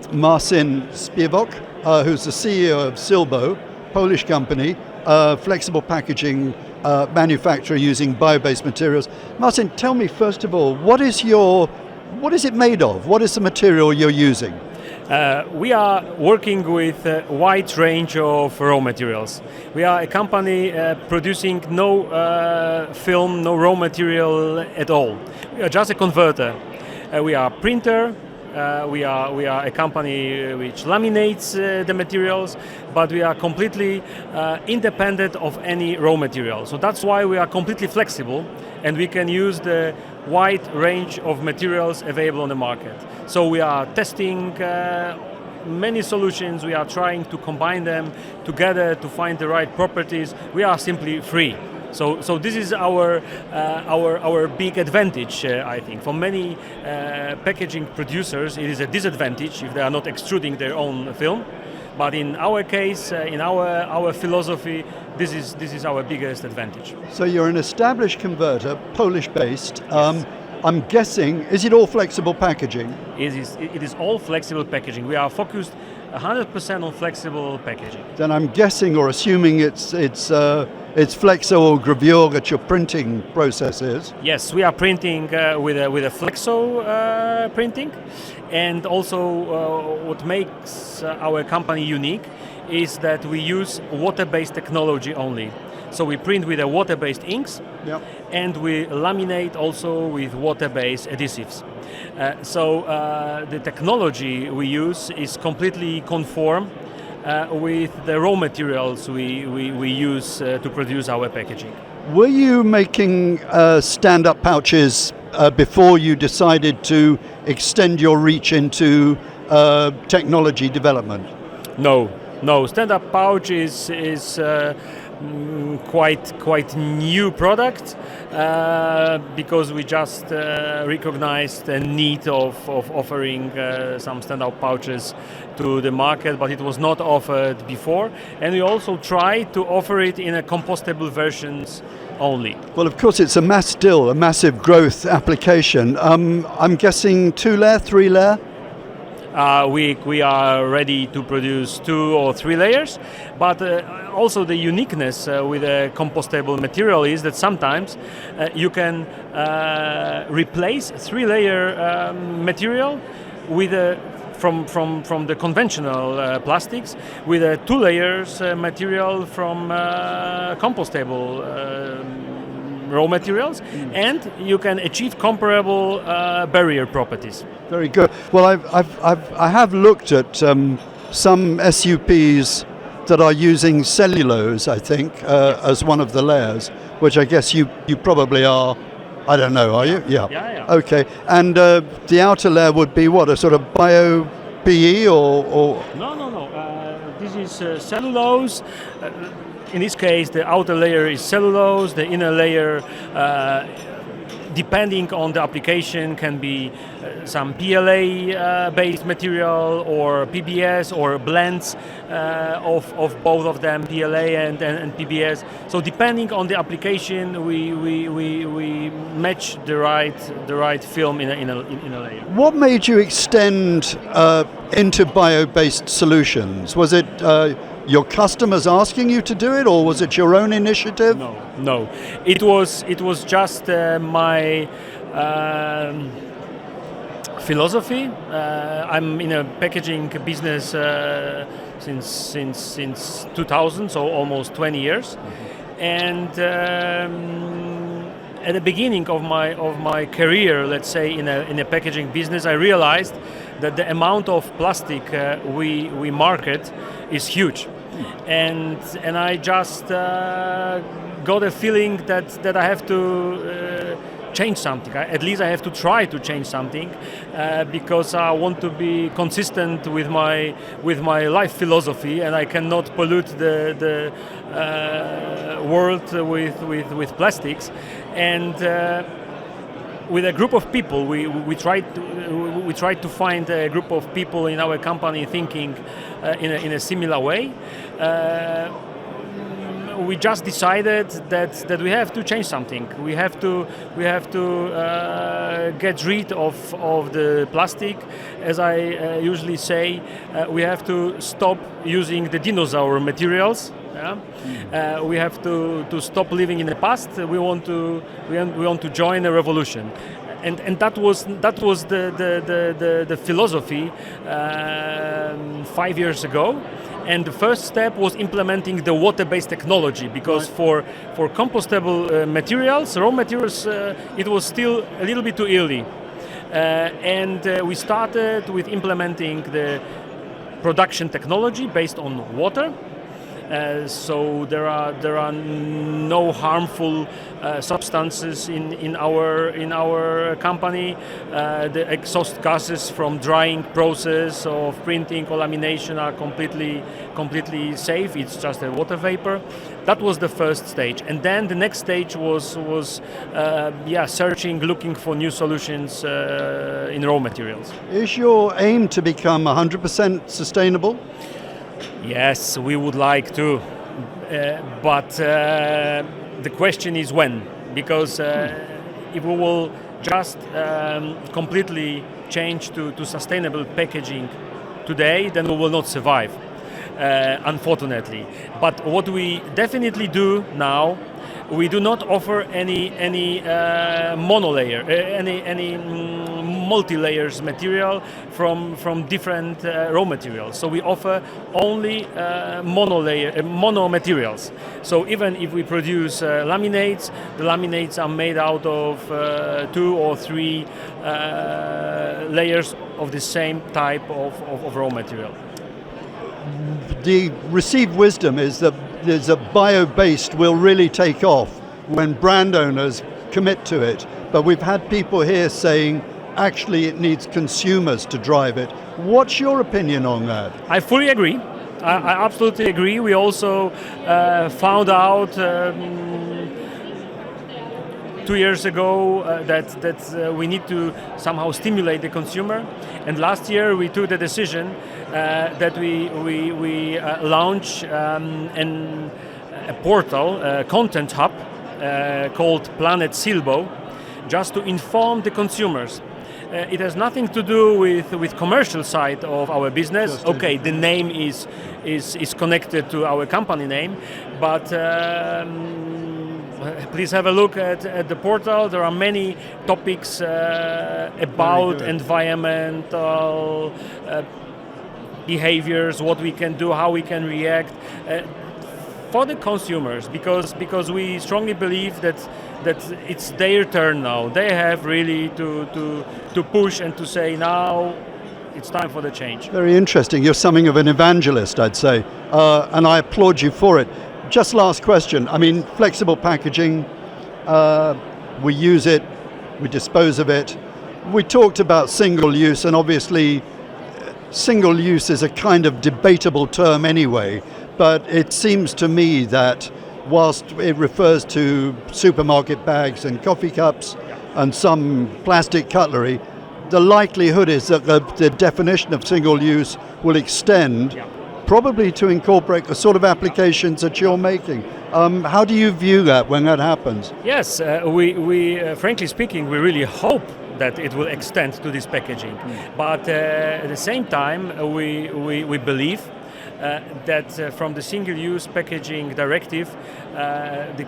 with Marcin Spiewok, who's the CEO of Silbo, Polish company, flexible packaging manufacturer using bio-based materials. Marcin, tell me first of all, what is it made of? What is the material you're using? We are working with a wide range of raw materials. We are a company producing no film, no raw material at all. We are just a converter. We are a printer. We are a company which laminates the materials, but we are completely independent of any raw material. So that's why we are completely flexible, and we can use the wide range of materials available on the market. So we are testing many solutions. We are trying to combine them together to find the right properties. We are simply free. So this is our big advantage, I think. For many packaging producers, it is a disadvantage if they are not extruding their own film. But in our case, in our philosophy, this is our biggest advantage. So you're an established converter, Polish-based. Yes. I'm guessing, is it all flexible packaging? It is all flexible packaging. We are focused 100% on flexible packaging. Then I'm guessing or assuming it's flexo or gravure that your printing process is. Yes, we are printing with a flexo printing, and also what makes our company unique is that we use water-based technology only. So we print with a water-based inks, yep, and we laminate also with water-based adhesives. So the technology we use is completely conform with the raw materials we use to produce our packaging. Were you making stand-up pouches before you decided to extend your reach into technology development? No. Stand-up pouch is quite new product because we just recognized the need of offering some stand-up pouches to the market, but it was not offered before, and we also tried to offer it in a compostable versions only. Well, of course, it's a massive growth application. I'm guessing 2-layer, 3-layer? We are ready to produce 2 or 3 layers, but also the uniqueness with a compostable material is that sometimes you can replace 3-layer material with from the conventional plastics with a 2 layers material from compostable raw materials, and you can achieve comparable barrier properties. Very good. Well, I have looked at some SUPs that are using cellulose, I think, as one of the layers, which I guess you probably are. I don't know, are you? Yeah. Okay. And the outer layer would be what, a sort of bio-PE or? No. This is cellulose. In this case, the outer layer is cellulose. The inner layer, depending on the application, can be some PLA-based material or PBS or blends of both of them, PLA and PBS. So depending on the application, we match the right film in a layer. What made you extend into bio-based solutions? Was it your customers asking you to do it, or was it your own initiative? No. It was just my philosophy. I'm in a packaging business since 2000, so almost 20 years. And at the beginning of my career, let's say in a packaging business, I realized that the amount of plastic we market is huge. And I just got a feeling that I have to change something. At least I have to try to change something because I want to be consistent with my life philosophy, and I cannot pollute the world with plastics. And with a group of people, we tried to find a group of people in our company thinking in a similar way. we just decided that we have to change something. We have to get rid of the plastic. As I usually say, we have to stop using the dinosaur materials. Yeah? We have to stop living in the past. We want to join a revolution. And that was the philosophy 5 years ago. And the first step was implementing the water-based technology, because for compostable materials, raw materials, it was still a little bit too early. And we started with implementing the production technology based on water. So there are no harmful substances in our company. The exhaust gases from drying process of printing or lamination are completely safe. It's just a water vapor. That was the first stage, and then the next stage was searching, looking for new solutions in raw materials. Is your aim to become 100% sustainable? Yes, we would like to, but the question is when, because if we will just completely change to sustainable packaging today, then we will not survive, unfortunately. But what we definitely do now, we do not offer any monolayer, any multi-layers material from different raw materials. So we offer only mono materials. So even if we produce laminates, the laminates are made out of 2 or 3 layers of the same type of raw material. The received wisdom is that Biobased will really take off when brand owners commit to it. But we've had people here saying, actually, it needs consumers to drive it. What's your opinion on that? I fully agree. I absolutely agree. We also found out 2 years ago that we need to somehow stimulate the consumer. And last year we took the decision that we launch a portal, a content hub called Planet Silbo, just to inform the consumers. It has nothing to do with commercial side of our business. Okay, the name is connected to our company name, but please have a look at the portal. There are many topics about environmental behaviors, what we can do, how we can react for the consumers, because we strongly believe that it's their turn now. They have really to push and to say now it's time for the change. Very interesting. You're something of an evangelist, I'd say, and I applaud you for it. Just last question. I mean, flexible packaging, we use it, we dispose of it. We talked about single use, and obviously single use is a kind of debatable term anyway, but it seems to me that whilst it refers to supermarket bags and coffee cups and some plastic cutlery, the likelihood is that the definition of single use will extend probably to incorporate the sort of applications that you're making. How do you view that when that happens? Yes, we frankly speaking, we really hope that it will extend to this packaging. But at the same time, we believe that from the single-use packaging directive, the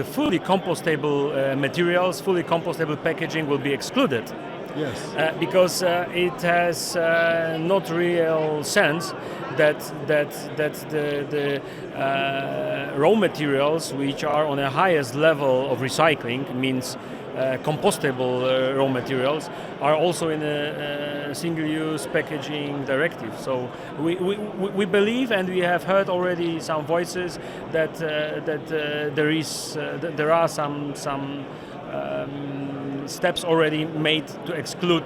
fully compostable materials, fully compostable packaging will be excluded. Yes. Because it has not real sense that the raw materials, which are on the highest level of recycling, means compostable raw materials, are also in a single-use packaging directive. So we believe, and we have heard already some voices that there are some steps already made to exclude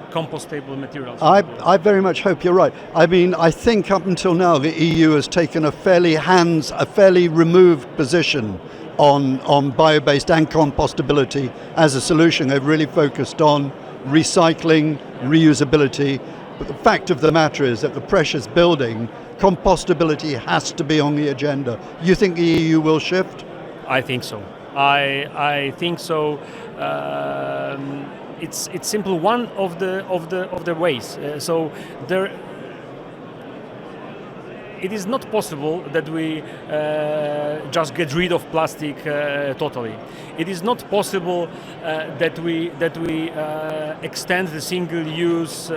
compostable materials. I very much hope you're right. I mean, I think up until now the EU has taken a fairly removed position on bio-based and compostability as a solution. They've really focused on recycling, reusability. But the fact of the matter is that the pressure's building compostability has to be on the agenda. You think the EU will shift? I think so. I think so. It's simply one of the ways. So there. It is not possible that we just get rid of plastic totally. It is not possible that we extend the single-use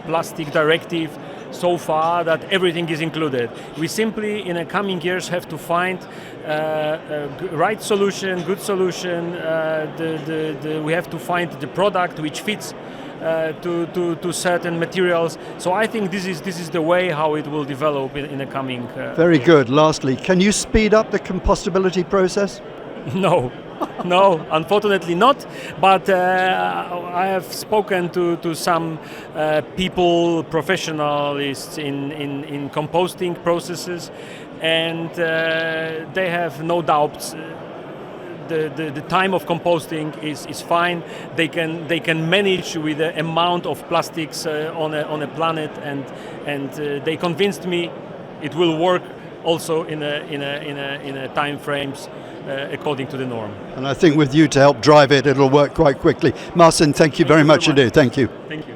plastic directive so far that everything is included. We simply, in the coming years, have to find a right solution, good solution. We have to find the product which fits to certain materials. So I think this is the way how it will develop in the coming. Very good. Lastly, can you speed up the compostability process? No. No, unfortunately not. But I have spoken to some people, professionals in composting processes, and they have no doubts. The time of composting is fine. They can manage with the amount of plastics on a planet, and they convinced me it will work also in a time frames according to the norm. And I think with you to help drive it, it'll work quite quickly. Marcin, thank you very much indeed. Thank you. Thank you.